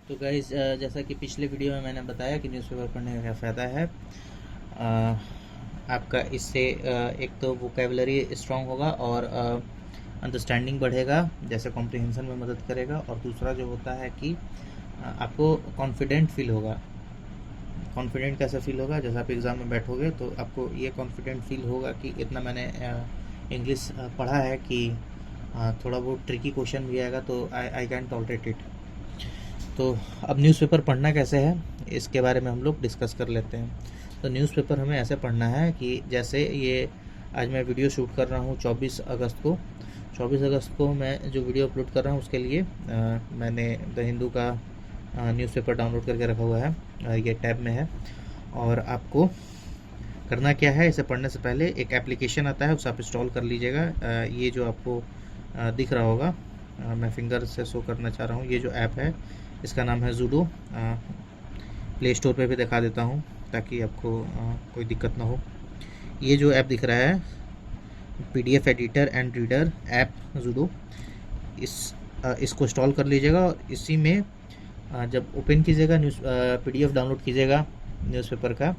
तो गाइस, जैसा कि पिछले वीडियो में मैंने बताया कि न्यूज़पेपर पढ़ने का क्या फ़ायदा है। आपका इससे एक तो वोकेबलरी स्ट्रॉन्ग होगा और अंडरस्टैंडिंग बढ़ेगा, जैसे कॉम्प्रिहेंशन में मदद करेगा। और दूसरा जो होता है कि आपको कॉन्फिडेंट फील होगा। कॉन्फिडेंट कैसे फील होगा? जैसे आप एग्ज़ाम में बैठोगे तो आपको ये कॉन्फिडेंट फील होगा कि इतना मैंने इंग्लिश पढ़ा है कि थोड़ा बहुत ट्रिकी क्वेश्चन भी आएगा तो आई कैन टॉलरेट इट। तो अब न्यूज़पेपर पढ़ना कैसे है, इसके बारे में हम लोग डिस्कस कर लेते हैं। तो न्यूज़पेपर हमें ऐसे पढ़ना है कि जैसे ये आज मैं वीडियो शूट कर रहा हूँ 24 अगस्त को। 24 अगस्त को मैं जो वीडियो अपलोड कर रहा हूँ उसके लिए मैंने द हिंदू का न्यूज़पेपर डाउनलोड करके रखा हुआ है, ये टैब में है। और आपको करना क्या है, इसे पढ़ने से पहले एक एप्लीकेशन आता है, उसे आप इंस्टॉल कर लीजिएगा। ये जो आपको दिख रहा होगा, मैं फिंगर से शो करना चाह रहा हूँ, ये जो ऐप है इसका नाम है जूडो। प्ले स्टोर पे भी दिखा देता हूँ ताकि आपको कोई दिक्कत ना हो। ये जो ऐप दिख रहा है PDF editor and reader app judo, इसको इंस्टॉल कर लीजिएगा। और इसी में जब ओपन कीजिएगा PDF डाउनलोड कीजिएगा न्यूज़पेपर का,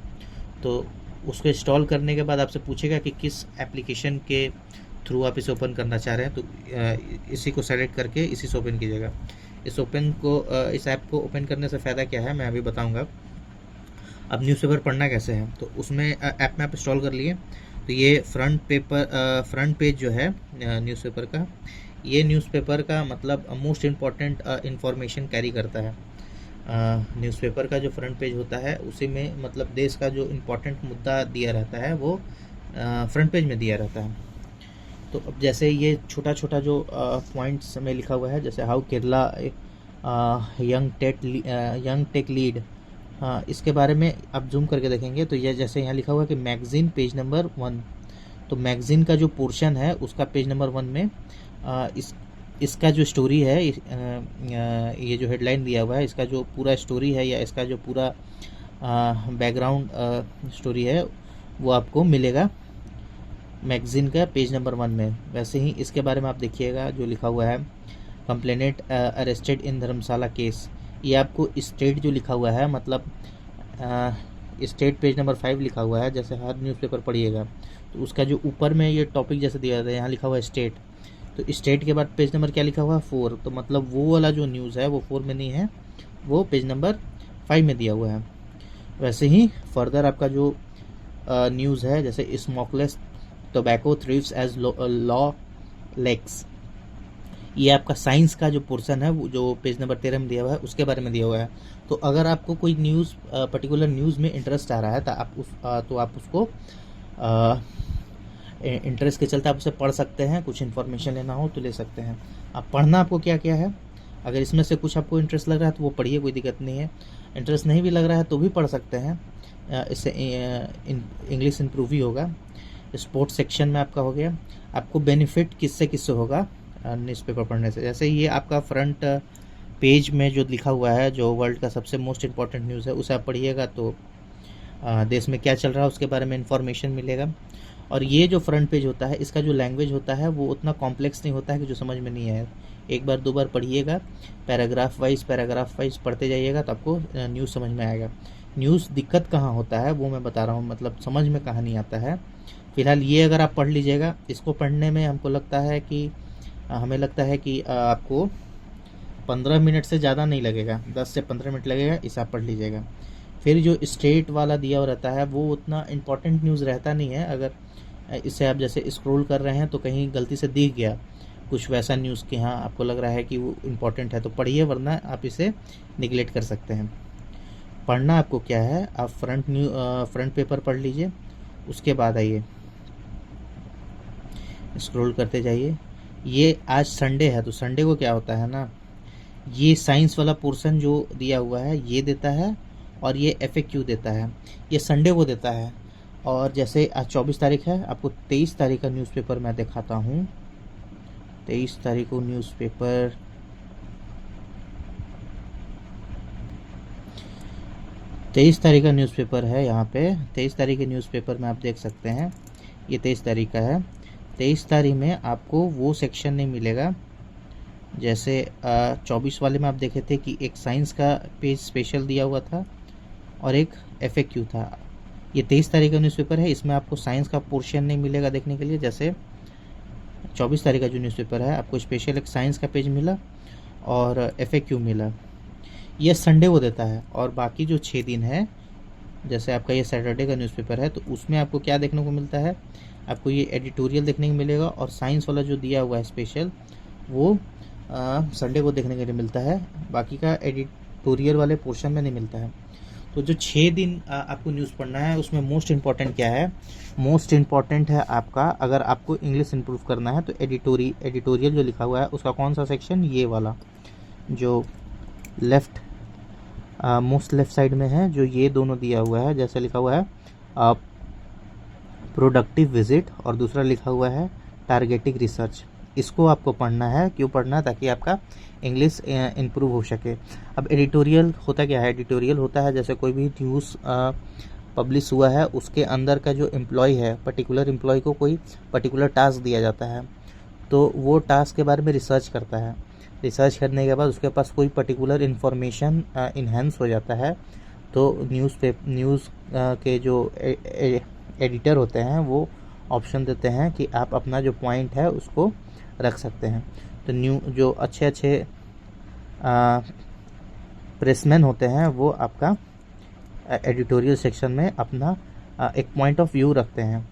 तो उसको इंस्टॉल करने के बाद आपसे पूछेगा कि किस एप्लीकेशन के थ्रू आप इसे ओपन करना चाह रहे हैं। तो इसी को सेलेक्ट करके इसी से ओपन कीजिएगा। इस ऐप को ओपन करने से फ़ायदा क्या है मैं अभी बताऊंगा। अब न्यूज़पेपर पढ़ना कैसे है, तो उसमें ऐप में आप इंस्टॉल कर लिए। तो ये फ्रंट पेज जो है न्यूज़पेपर का, ये न्यूज़पेपर का मतलब मोस्ट इम्पॉर्टेंट इंफॉर्मेशन कैरी करता है। न्यूज़पेपर का जो फ्रंट पेज होता है उसी में मतलब देश का जो इम्पोर्टेंट मुद्दा दिया रहता है वो फ्रंट पेज में दिया रहता है। तो अब जैसे ये छोटा छोटा जो पॉइंट्स में लिखा हुआ है, जैसे how Kerala young tech lead, इसके बारे में आप जूम करके देखेंगे तो ये जैसे यहाँ लिखा हुआ है कि मैगजीन पेज नंबर 1। तो मैगजीन का जो पोर्शन है उसका पेज नंबर 1 में इसका जो स्टोरी है, ये जो हेडलाइन दिया हुआ है इसका जो पूरा स्टोरी है या इसका जो पूरा बैकग्राउंड स्टोरी है वो आपको मिलेगा मैगजीन का पेज नंबर 1 में। वैसे ही इसके बारे में आप देखिएगा जो लिखा हुआ है complainant arrested in Dharamshala case, ये आपको स्टेट जो लिखा हुआ है मतलब स्टेट पेज नंबर 5 लिखा हुआ है। जैसे हर न्यूज़पेपर पढ़िएगा तो उसका जो ऊपर में ये टॉपिक जैसे दिया जाता है, यहाँ लिखा हुआ है स्टेट, तो स्टेट के बाद पेज नंबर क्या लिखा हुआ है 4। तो मतलब वो वाला जो न्यूज़ है वो 4 में नहीं है, वो पेज नंबर 5 में दिया हुआ है। वैसे ही फर्दर आपका जो न्यूज़ है, जैसे smokeless tobacco thrives as law lax, ये आपका साइंस का जो पोर्शन है वो जो पेज नंबर 13 में दिया हुआ है उसके बारे में दिया हुआ है। तो अगर आपको कोई न्यूज़ पर्टिकुलर न्यूज़ में इंटरेस्ट आ रहा है तो आप उसको इंटरेस्ट के चलते आप उसे पढ़ सकते हैं। कुछ इन्फॉर्मेशन लेना हो तो ले सकते हैं। अब पढ़ना आपको क्या क्या है, अगर इसमें से कुछ आपको इंटरेस्ट लग रहा है तो वो पढ़िए, कोई दिक्कत नहीं है। इंटरेस्ट नहीं भी लग रहा है तो भी पढ़ सकते हैं, इससे इंग्लिश इम्प्रूव ही होगा। स्पोर्ट्स सेक्शन में आपका हो गया। आपको बेनिफिट किससे होगा न्यूज़पेपर पढ़ने से, जैसे ये आपका फ्रंट पेज में जो लिखा हुआ है जो वर्ल्ड का सबसे मोस्ट इम्पॉर्टेंट न्यूज़ है उसे आप पढ़िएगा तो देश में क्या चल रहा है उसके बारे में इंफॉर्मेशन मिलेगा। और ये जो फ्रंट पेज होता है इसका जो लैंग्वेज होता है वो उतना कॉम्प्लेक्स नहीं होता है कि जो समझ में नहीं आए। एक बार 2 बार पढ़िएगा, पैराग्राफ वाइज पढ़ते जाइएगा तो आपको न्यूज़ समझ में आएगा। न्यूज़ दिक्कत कहाँ होता है वो मैं बता रहा हूँ, मतलब समझ में कहाँ नहीं आता है। फिलहाल ये अगर आप पढ़ लीजिएगा, इसको पढ़ने में हमें लगता है कि आपको 15 मिनट से ज़्यादा नहीं लगेगा, 10 से 15 मिनट लगेगा, इसे आप पढ़ लीजिएगा। फिर जो स्टेट वाला दिया हुआ रहता है वो उतना इम्पोर्टेंट न्यूज़ रहता नहीं है। अगर इसे आप जैसे स्क्रॉल कर रहे हैं तो कहीं गलती से दिख गया कुछ वैसा न्यूज़ कि हाँ आपको लग रहा है कि वो इम्पोर्टेंट है तो पढ़िए, वरना आप इसे निगलेक्ट कर सकते हैं। पढ़ना आपको क्या है, आप फ्रंट पेपर पढ़ लीजिए, उसके बाद आइए स्क्रॉल करते जाइए। ये आज संडे है तो संडे को क्या होता है ना, ये साइंस वाला पोर्शन जो दिया हुआ है ये देता है और ये FAQ देता है, ये संडे को देता है। और जैसे आज 24 तारीख है, आपको 23 तारीख का न्यूज़पेपर मैं दिखाता हूँ। 23 तारीख को न्यूज़पेपर, 23 तारीख का न्यूज़पेपर है यहाँ पे। 23 तारीख के न्यूज़पेपर में आप देख सकते हैं ये 23 तारीख का है। 23 तारीख में आपको वो सेक्शन नहीं मिलेगा जैसे 24 वाले में आप देखे थे कि एक साइंस का पेज स्पेशल दिया हुआ था और एक FAQ था। ये 23 तारीख का न्यूज़पेपर है, इसमें आपको साइंस का पोर्शन नहीं मिलेगा देखने के लिए। जैसे 24 तारीख का जो न्यूज़पेपर है, आपको स्पेशल एक साइंस का पेज मिला और FAQ मिला। ये संडे को देता है। और बाकी जो 6 दिन है, जैसे आपका ये सैटरडे का न्यूज़पेपर है, तो उसमें आपको क्या देखने को मिलता है, आपको ये एडिटोरियल देखने को मिलेगा। और साइंस वाला जो दिया हुआ है स्पेशल, वो संडे को देखने के लिए मिलता है, बाकी का एडिटोरियल वाले पोर्शन में नहीं मिलता है। तो जो 6 दिन आपको न्यूज़ पढ़ना है, उसमें मोस्ट इम्पॉर्टेंट क्या है, मोस्ट इम्पॉर्टेंट है आपका, अगर आपको इंग्लिश इम्प्रूव करना है तो एडिटोरियल जो लिखा हुआ है उसका कौन सा सेक्शन, ये वाला जो लेफ्ट मोस्ट लेफ्ट साइड में है, जो ये दोनों दिया हुआ है। जैसे लिखा हुआ है प्रोडक्टिव विजिट और दूसरा लिखा हुआ है टारगेटिंग रिसर्च। इसको आपको पढ़ना है। क्यों पढ़ना है? ताकि आपका इंग्लिश इम्प्रूव हो सके। अब एडिटोरियल होता क्या है? एडिटोरियल होता है जैसे कोई भी न्यूज़ पब्लिश हुआ है, उसके अंदर का जो एम्प्लॉय है, पर्टिकुलर एम्प्लॉय को कोई पर्टिकुलर टास्क दिया जाता है, तो वो टास्क के बारे में रिसर्च करता है। रिसर्च करने के बाद उसके पास कोई पर्टिकुलर इन्फॉर्मेशन इन्हेंस हो जाता है, तो न्यूज़ के जो एडिटर होते हैं वो ऑप्शन देते हैं कि आप अपना जो पॉइंट है उसको रख सकते हैं। तो जो अच्छे अच्छे प्रेसमैन होते हैं वो आपका एडिटोरियल सेक्शन में अपना एक पॉइंट ऑफ व्यू रखते हैं।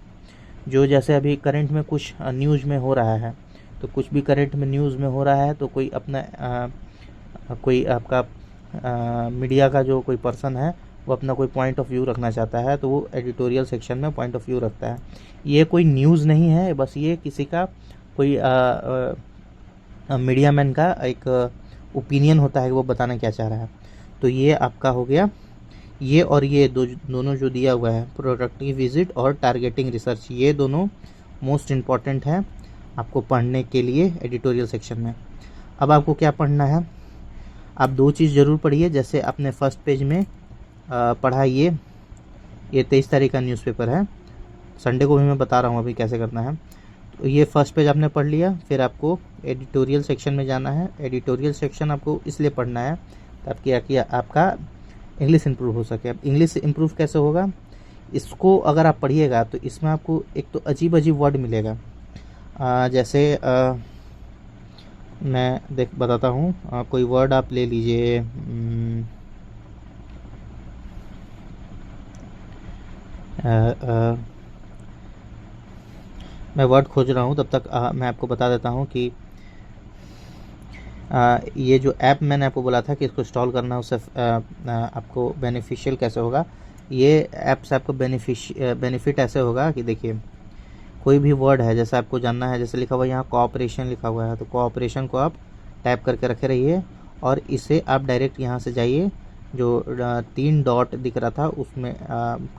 जो जैसे अभी करंट में कुछ न्यूज़ में हो रहा है, तो कुछ भी करंट में न्यूज़ में हो रहा है, तो कोई अपना कोई आपका मीडिया का जो कोई पर्सन है वो अपना कोई पॉइंट ऑफ व्यू रखना चाहता है, तो वो एडिटोरियल सेक्शन में पॉइंट ऑफ व्यू रखता है। ये कोई न्यूज़ नहीं है, बस ये किसी का कोई मीडिया मैन का एक ओपिनियन होता है कि वो बताना क्या चाह रहा है। तो ये आपका हो गया। ये और ये दोनों जो दिया हुआ है, प्रोडक्टिव विजिट और टारगेटिंग रिसर्च, ये दोनों मोस्ट इम्पॉर्टेंट है आपको पढ़ने के लिए एडिटोरियल सेक्शन में। अब आपको क्या पढ़ना है? आप 2 चीज़ ज़रूर पढ़िए। जैसे आपने फर्स्ट पेज में पढ़ा, ये 23 तारीख का न्यूज़पेपर है, संडे को भी मैं बता रहा हूँ अभी कैसे करना है। तो ये फर्स्ट पेज आपने पढ़ लिया, फिर आपको एडिटोरियल सेक्शन में जाना है। एडिटोरियल सेक्शन आपको इसलिए पढ़ना है ताकि आपका इंग्लिश इम्प्रूव हो सके। अब इंग्लिश इम्प्रूव कैसे होगा? इसको अगर आप पढ़िएगा तो इसमें आपको एक तो अजीब अजीब वर्ड मिलेगा। जैसे मैं बताता हूँ। कोई वर्ड आप ले लीजिए, मैं वर्ड खोज रहा हूँ, तब तक मैं आपको बता देता हूँ कि ये जो ऐप मैंने आपको बोला था कि इसको इंस्टॉल करना है, उससे आपको बेनिफिशियल कैसे होगा। ये ऐप से आपको बेनिफिट ऐसे होगा कि देखिए, कोई भी वर्ड है जैसे आपको जानना है, जैसे लिखा हुआ है यहाँ कोऑपरेशन लिखा हुआ है, तो कोऑपरेशन को आप टाइप करके रखे रहिए और इसे आप डायरेक्ट यहाँ से जाइए, जो 3 डॉट दिख रहा था उसमें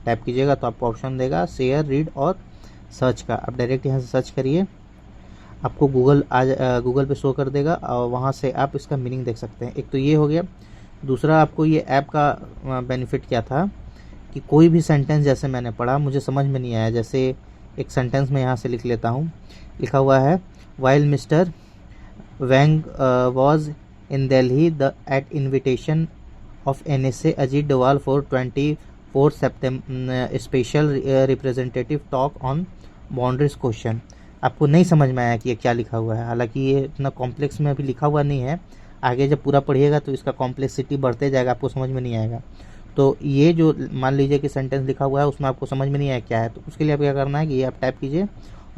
टाइप कीजिएगा तो आपको ऑप्शन देगा शेयर, रीड और सर्च का। आप डायरेक्ट यहाँ से सर्च करिए, आपको गूगल पे शो कर देगा और वहाँ से आप इसका मीनिंग देख सकते हैं। एक तो ये हो गया। दूसरा, आपको ये ऐप का बेनिफिट क्या था कि कोई भी सेंटेंस जैसे मैंने पढ़ा मुझे समझ में नहीं आया, जैसे एक सेंटेंस में यहाँ से लिख लेता हूँ। लिखा हुआ है while mister Wang was in Delhi at invitation of NSA Ajit Doval for 24 September special representative talk on boundaries question. आपको नहीं समझ में आया कि ये क्या लिखा हुआ है, हालांकि ये इतना कॉम्प्लेक्स में अभी लिखा हुआ नहीं है। आगे जब पूरा पढ़िएगा तो इसका कॉम्प्लेक्सिटी बढ़ते जाएगा, आपको समझ में नहीं आएगा। तो ये जो मान लीजिए कि सेंटेंस लिखा हुआ है उसमें आपको समझ में नहीं आया क्या है, तो उसके लिए आप क्या करना है कि ये आप टाइप कीजिए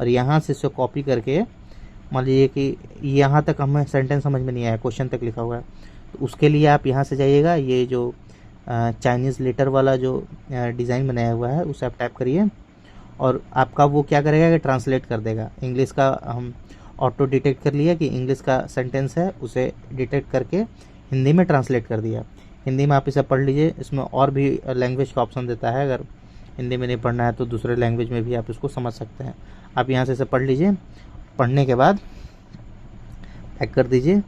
और यहाँ से इसे कॉपी करके, मान लीजिए कि यहाँ तक हमें सेंटेंस समझ में नहीं आया, क्वेश्चन तक लिखा हुआ है, तो उसके लिए आप यहाँ से जाइएगा, ये जो चाइनीज़ लेटर वाला जो डिज़ाइन बनाया हुआ है उसे आप टाइप करिए और आपका वो क्या करेगा कि ट्रांसलेट कर देगा। इंग्लिश का हम ऑटो डिटेक्ट कर लिया कि इंग्लिश का सेंटेंस है, उसे डिटेक्ट करके हिंदी में ट्रांसलेट कर दिया। हिंदी में आप इसे पढ़ लीजिए, इसमें और भी लैंग्वेज का ऑप्शन देता है, अगर हिंदी में नहीं पढ़ना है तो दूसरे लैंग्वेज में भी आप इसको समझ सकते हैं। आप यहाँ से इसे पढ़ लीजिए, पढ़ने के बाद पैक कर दीजिए।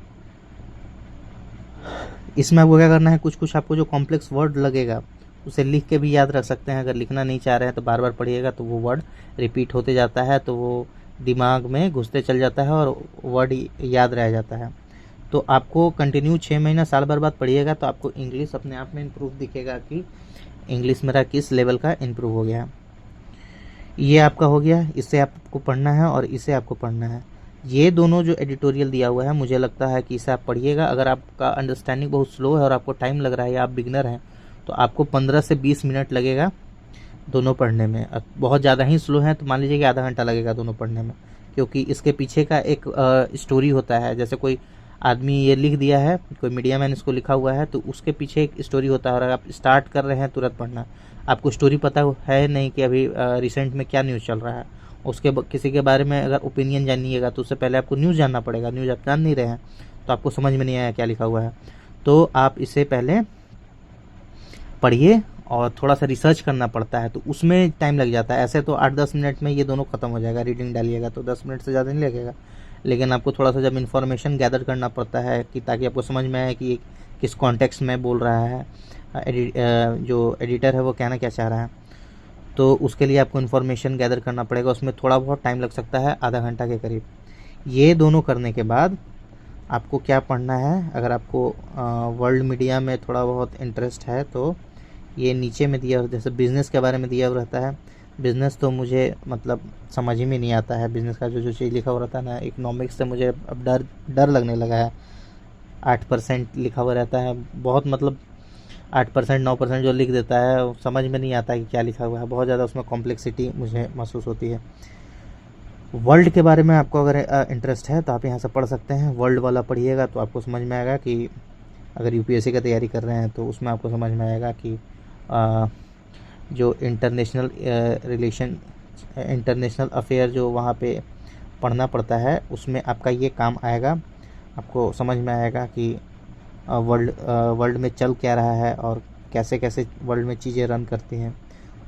इसमें आपको क्या करना है, कुछ आपको जो कॉम्प्लेक्स वर्ड लगेगा उसे लिख के भी याद रख सकते हैं। अगर लिखना नहीं चाह रहे हैं तो बार बार पढ़िएगा तो वो वर्ड रिपीट होते जाता है, तो वो दिमाग में घुसते चल जाता है और वर्ड याद रह जाता है। तो आपको कंटिन्यू 6 महीना साल भर बाद पढ़िएगा तो आपको इंग्लिश अपने आप में इम्प्रूव दिखेगा कि इंग्लिश मेरा किस लेवल का इम्प्रूव हो गया। ये आपका हो गया, इससे आपको पढ़ना है और इसे आपको पढ़ना है। ये दोनों जो एडिटोरियल दिया हुआ है मुझे लगता है कि इसे आप पढ़िएगा। अगर आपका अंडरस्टैंडिंग बहुत स्लो है और आपको टाइम लग रहा है या आप बिगनर हैं तो आपको 15 से 20 मिनट लगेगा दोनों पढ़ने में। बहुत ज़्यादा ही स्लो है तो मान लीजिए कि आधा घंटा लगेगा दोनों पढ़ने में, क्योंकि इसके पीछे का एक स्टोरी होता है। जैसे कोई आदमी ये लिख दिया है, कोई मीडिया मैन इसको लिखा हुआ है, तो उसके पीछे एक स्टोरी होता है। और अगर आप स्टार्ट कर रहे हैं तुरंत पढ़ना, आपको स्टोरी पता है नहीं कि अभी रिसेंट में क्या न्यूज़ चल रहा है, उसके किसी के बारे में अगर ओपिनियन जानिएगा तो उससे पहले आपको न्यूज़ जानना पड़ेगा। न्यूज़ आप जान नहीं रहे हैं तो आपको समझ में नहीं आया क्या लिखा हुआ है। तो आप इसे पहले पढ़िए और थोड़ा सा रिसर्च करना पड़ता है तो उसमें टाइम लग जाता है। ऐसे तो 8-10 मिनट में ये दोनों ख़त्म हो जाएगा, रीडिंग डालिएगा तो 10 मिनट से ज़्यादा नहीं लगेगा। लेकिन आपको थोड़ा सा जब इन्फॉर्मेशन गैदर करना पड़ता है कि ताकि आपको समझ में आए कि ये किस कॉन्टेक्स्ट में बोल रहा है, जो एडिटर है वो कहना क्या चाह रहा है, तो उसके लिए आपको इन्फॉर्मेशन गैदर करना पड़ेगा। उसमें थोड़ा बहुत टाइम लग सकता है, आधा घंटा के करीब। ये दोनों करने के बाद आपको क्या पढ़ना है, अगर आपको वर्ल्ड मीडिया में थोड़ा बहुत इंटरेस्ट है तो ये नीचे में दिया, जैसे बिज़नेस के बारे में दिया हुआ रहता है। बिज़नेस तो मुझे मतलब समझ ही में नहीं आता है, बिज़नेस का जो चीज़ लिखा हुआ रहता है ना। इकोनॉमिक्स से मुझे अब डर लगने लगा है। 8% लिखा हुआ रहता है, बहुत मतलब 8% 9% जो लिख देता है वो समझ में नहीं आता कि क्या लिखा हुआ है। बहुत ज़्यादा उसमें कॉम्प्लेक्सिटी मुझे महसूस होती है। वर्ल्ड के बारे में आपको अगर इंटरेस्ट है तो आप यहाँ से पढ़ सकते हैं। वर्ल्ड वाला पढ़िएगा तो आपको समझ में आएगा कि अगर यूपीएससी का तैयारी कर रहे हैं तो उसमें आपको समझ में आएगा कि जो इंटरनेशनल अफेयर जो वहाँ पे पढ़ना पड़ता है उसमें आपका ये काम आएगा। आपको समझ में आएगा कि वर्ल्ड में चल क्या रहा है और कैसे कैसे वर्ल्ड में चीज़ें रन करती हैं,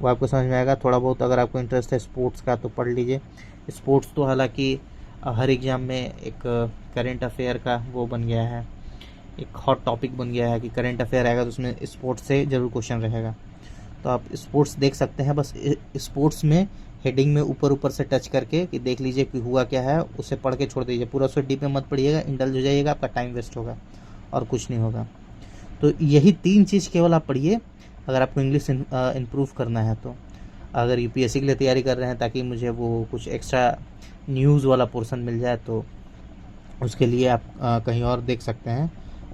वो आपको समझ में आएगा। थोड़ा बहुत अगर आपको इंटरेस्ट है स्पोर्ट्स का तो पढ़ लीजिए। स्पोर्ट्स तो हालांकि हर एग्ज़ाम में एक करंट अफेयर का वो बन गया है, एक हॉट टॉपिक बन गया है कि करंट अफेयर आएगा तो उसमें स्पोर्ट्स से ज़रूर क्वेश्चन रहेगा। तो आप स्पोर्ट्स देख सकते हैं, बस स्पोर्ट्स में हेडिंग में ऊपर ऊपर से टच करके कि देख लीजिए कि हुआ क्या है, उसे पढ़ के छोड़ दीजिए। पूरा उसको डीप में मत पढ़िएगा, इंडल्ज हो जाइएगा, आपका टाइम वेस्ट होगा और कुछ नहीं होगा। तो यही 3 चीज़ केवल आप पढ़िए अगर आपको इंग्लिश इम्प्रूव करना है तो। अगर यूपीएससी के लिए तैयारी कर रहे हैं ताकि मुझे वो कुछ एक्स्ट्रा न्यूज़ वाला पोर्शन मिल जाए तो उसके लिए आप कहीं और देख सकते हैं।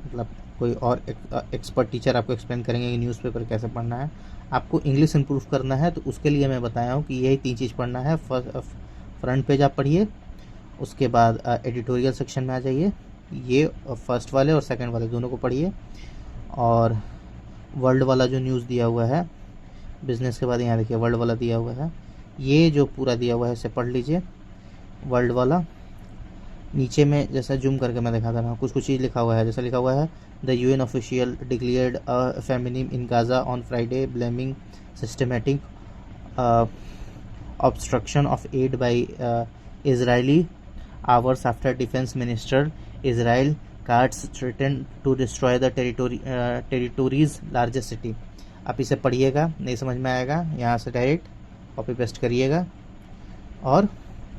मतलब कोई और एक्सपर्ट टीचर आपको एक्सप्लेन करेंगे कि न्यूज़पेपर कैसे पढ़ना है। आपको इंग्लिश इम्प्रूव करना है तो उसके लिए मैं बताया हूँ कि यही 3 चीज़ पढ़ना है। फ्रंट पेज आप पढ़िए, उसके बाद एडिटोरियल सेक्शन में आ जाइए, ये फर्स्ट वाले और सेकंड वाले दोनों को पढ़िए, और वर्ल्ड वाला जो न्यूज़ दिया हुआ है बिज़नेस के बाद यहाँ देखिए वर्ल्ड वाला दिया हुआ है, ये जो पूरा दिया हुआ है इसे पढ़ लीजिए वर्ल्ड वाला। नीचे में जैसा जूम करके मैं दिखा रहा हूँ, कुछ कुछ चीज़ लिखा हुआ है। जैसा लिखा हुआ है the UN official declared a feminine in Gaza on Friday blaming systematic obstruction of aid by Israeli hours after defense minister Israel Katz threatened to destroy the territory's largest city। आप इसे पढ़िएगा, नहीं समझ में आएगा यहाँ से डायरेक्ट कॉपी पेस्ट करिएगा और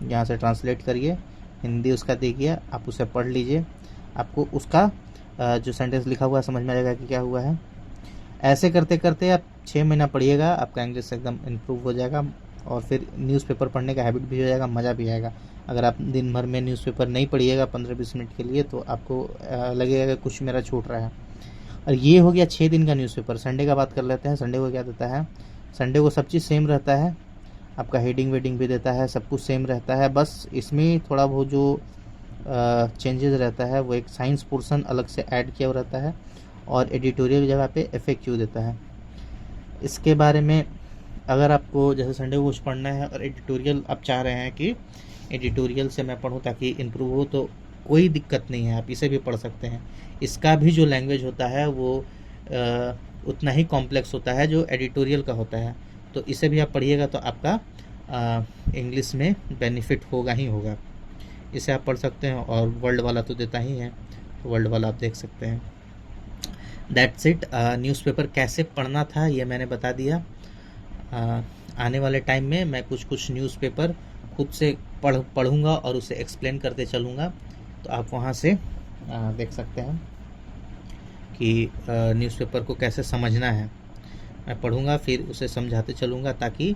यहाँ से ट्रांसलेट करिए, हिंदी उसका देखिए, आप उसे पढ़ लीजिए। आपको उसका जो सेंटेंस लिखा हुआ है समझ में आएगा कि क्या हुआ है। ऐसे करते करते आप 6 महीना पढ़िएगा, आपका इंग्लिश एकदम इम्प्रूव हो जाएगा और फिर न्यूज़पेपर पढ़ने का हैबिट भी हो जाएगा, मज़ा भी आएगा। अगर आप दिन भर में न्यूज़पेपर नहीं पढ़िएगा 15-20 मिनट के लिए तो आपको लगेगा कि कुछ मेरा छूट रहा है। और ये हो गया 6 दिन का न्यूज़पेपर। संडे का बात कर लेते हैं। संडे को क्या देता है? संडे को सब चीज़ सेम रहता है, आपका हेडिंग वेडिंग भी देता है, सब कुछ सेम रहता है। बस इसमें थोड़ा बहुत जो चेंजेस रहता है वो एक साइंस पोर्शन अलग से ऐड किया हुआ रहता है और एडिटोरियल की जगह पे FAQ देता है। इसके बारे में अगर आपको जैसे संडे को कुछ पढ़ना है और एडिटोरियल आप चाह रहे हैं कि एडिटोरियल से मैं पढूं ताकि इम्प्रूव हो, तो कोई दिक्कत नहीं है, आप इसे भी पढ़ सकते हैं। इसका भी जो लैंग्वेज होता है वो उतना ही कॉम्प्लेक्स होता है जो एडिटोरियल का होता है। तो इसे भी आप पढ़िएगा तो आपका इंग्लिश में बेनिफिट होगा ही होगा। इसे आप पढ़ सकते हैं और वर्ल्ड वाला तो देता ही है, तो वर्ल्ड वाला आप देख सकते हैं। That's it. न्यूज़पेपर कैसे पढ़ना था ये मैंने बता दिया। आने वाले टाइम में मैं कुछ न्यूज़पेपर खुद से पढ़ूंगा और उसे एक्सप्लेन करते चलूँगा, तो आप वहाँ से देख सकते हैं कि न्यूज़पेपर को कैसे समझना है। मैं पढ़ूँगा फिर उसे समझाते चलूँगा, ताकि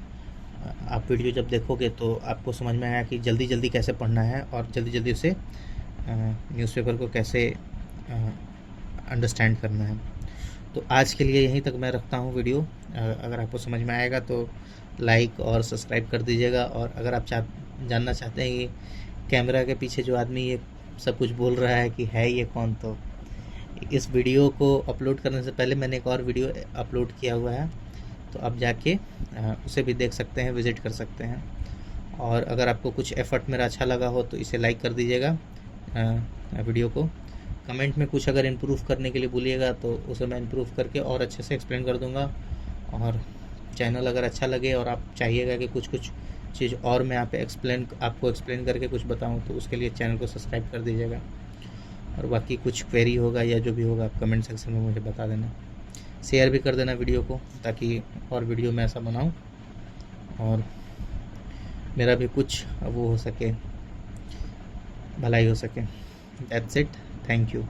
आप वीडियो जब देखोगे तो आपको समझ में आया कि जल्दी जल्दी कैसे पढ़ना है और जल्दी जल्दी उसे न्यूज़पेपर को कैसे अंडरस्टैंड करना है। तो आज के लिए यहीं तक मैं रखता हूँ वीडियो। अगर आपको समझ में आएगा तो लाइक और सब्सक्राइब कर दीजिएगा। और अगर आप जानना चाहते हैं कि कैमरा के पीछे जो आदमी ये सब कुछ बोल रहा है कि है ये कौन, तो इस वीडियो को अपलोड करने से पहले मैंने एक और वीडियो अपलोड किया हुआ है, तो आप जाके उसे भी देख सकते हैं, विज़िट कर सकते हैं। और अगर आपको कुछ एफ़र्ट मेरा अच्छा लगा हो तो इसे लाइक कर दीजिएगा वीडियो को। कमेंट में कुछ अगर इम्प्रूव करने के लिए बोलिएगा तो उसे मैं इम्प्रूव करके और अच्छे से एक्सप्लेन कर दूंगा। और चैनल अगर अच्छा लगे और आप चाहिएगा कि कुछ चीज़ और मैं यहाँ पे आपको एक्सप्लेन करके कुछ बताऊं, तो उसके लिए चैनल को सब्सक्राइब कर दीजिएगा। और बाकी कुछ क्वेरी होगा या जो भी होगा आप कमेंट सेक्शन में मुझे बता देना। शेयर भी कर देना वीडियो को, ताकि और वीडियो में ऐसा बनाऊँ और मेरा भी कुछ वो हो सके, भलाई हो सके। That's it, thank you.